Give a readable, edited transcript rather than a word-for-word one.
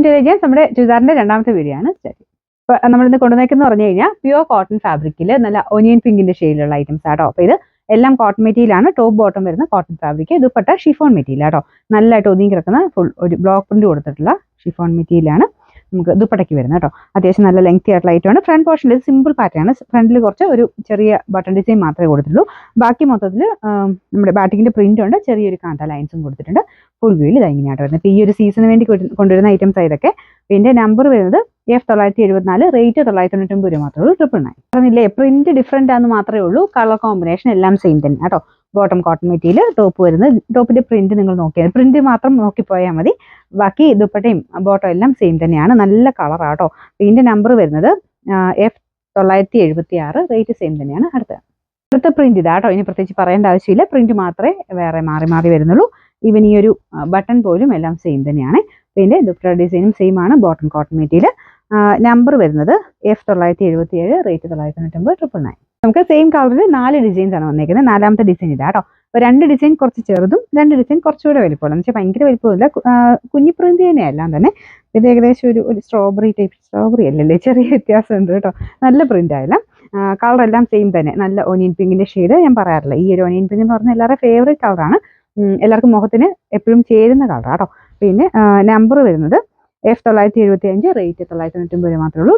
Intelligence നമ്മുടെ ചുരിദാറിന്റെ രണ്ടാമത്തെ video ആണ്. അപ്പോൾ നമ്മളിന്ന് കൊണ്ടുവന്നേക്കെന്ന് പറഞ്ഞു കഴിഞ്ഞാൽ പ്യുവർ കോട്ടൺ ഫാബ്രിക്കിൽ നല്ല ഒനിയൻ പിങ്കിന്റെ ഷെയ്ഡിലുള്ള ഐറ്റംസ് ആട്ടോ. അപ്പോൾ ഇത് എല്ലാം കോട്ടൺ മെറ്റീരിയലാണ്. ടോപ്പ് ബോട്ടം വരുന്ന cotton fabric. Dupatta chiffon material ആട്ടോ. നല്ലതായിട്ട് ഒതുങ്ങി കിടക്കുന്ന ഫുൾ ഒരു ബ്ലോക്ക് പ്രിന്റ് കൊടുത്തിട്ടുള്ള ഷിഫോൺ മെറ്റീരിയലാണ് നമുക്ക് ദുപ്പട്ടയ്ക്ക് വരുന്നത് കേട്ടോ. അത്യാവശ്യം നല്ല ലെങ്തി ആയിട്ടുള്ള ഐറ്റമാണ്. ഫ്രണ്ട് പോർഷനിൽ സിമ്പിൾ പാറ്റേൺ ആണ്. ഫ്രണ്ടിൽ കുറച്ച് ഒരു ചെറിയ ബട്ടൺ ഡിസൈൻ മാത്രമേ കൊടുത്തിട്ടുള്ളൂ. ബാക്കി മൊത്തത്തിൽ നമ്മുടെ ബാറ്റിക്കിന്റെ പ്രിന്റ് ഉണ്ട്. ചെറിയൊരു കാന്ത ലൈൻസും കൊടുത്തിട്ടുണ്ട്. ഫുൾ വ്യൂവിൽ ഇത് ഇങ്ങനെയായിട്ട് വരുന്നത്. ഇപ്പോൾ ഈ ഒരു സീസണിന് വേണ്ടി കൊണ്ടുവരുന്ന ഐറ്റംസ് ഇതൊക്കെ. പിന്നെ നമ്പർ വരുന്നത് F974, റേറ്റ് 999 രൂപ മാത്രമേ ഉള്ളൂ. 999 പറഞ്ഞില്ലേ, പ്രിന്റ് ഡിഫറെന്റ് ആണെന്ന് മാത്രമേ ഉള്ളൂ. കളർ കോമ്പിനേഷൻ എല്ലാം സെയിം തന്നെ കേട്ടോ. ബോട്ടം കോട്ടൺ മെറ്റീരിയൽ, ടോപ്പ് വരുന്നത് ടോപ്പിന്റെ പ്രിന്റ് നിങ്ങൾ നോക്കിയാൽ പ്രിന്റ് മാത്രം നോക്കിപ്പോയാൽ മതി. ബാക്കി ദുപ്പട്ടയും ബോട്ടം എല്ലാം സെയിം തന്നെയാണ്. നല്ല കളറാട്ടോ. ഇതിന്റെ നമ്പർ വരുന്നത് F976, റേറ്റ് സെയിം തന്നെയാണ്. അടുത്ത പ്രിന്റ് ഇതാട്ടോ. ഇനി പ്രത്യേകിച്ച് പറയേണ്ട ആവശ്യമില്ല. പ്രിന്റ് മാത്രമേ വേറെ മാറി മാറി വരുന്നുള്ളൂ. ഈവൻ ഈ ഒരു ബട്ടൺ പോലും എല്ലാം സെയിം തന്നെയാണ്. പിന്നെ ദുപ്പട്ട ഡിസൈനും സെയിം ആണ്. Bottom cotton material. നമ്പർ വരുന്നത് F977, റേറ്റ് 999, 999. നമുക്ക് സെയിം കളറിൽ 4 ഡിസൈൻസ് ആണ് വന്നേക്കുന്നത്. നാലാമത്തെ ഡിസൈൻ ഇതാട്ടോ. അപ്പോൾ 2 ഡിസൈൻ കുറച്ച് ചെറുതും 2 ഡിസൈൻ കുറച്ചുകൂടെ വലിപ്പമുള്ള, എന്ന് വെച്ചാൽ ഭയങ്കര വലിപ്പമില്ല, കുഞ്ഞി പ്രിന്റ് തന്നെയെല്ലാം തന്നെ. ഇത് ഏകദേശം ഒരു സ്ട്രോബെറി ടൈപ്പ്, സ്ട്രോബെറി അല്ലല്ലേ, ചെറിയ വ്യത്യാസമുണ്ട് കേട്ടോ. നല്ല പ്രിന്റ് ആയാലും കളർ എല്ലാം സെയിം തന്നെ. നല്ല ഒനിയൻ പിങ്കിന്റെ ഷെയ്ഡ് ഞാൻ പറയാറില്ല. ഈ ഒരു ഒനിയൻ പിങ്ക് എന്ന് പറഞ്ഞാൽ എല്ലാവരുടെ ഫേവറേറ്റ് കളറാണ്. എല്ലാവർക്കും മുഖത്തിന് എപ്പോഴും ചേരുന്ന കളറാട്ടോ. പിന്നെ നമ്പർ വരുന്നത് F975, റേറ്റ് 999 മാത്രമേ ഉള്ളൂ.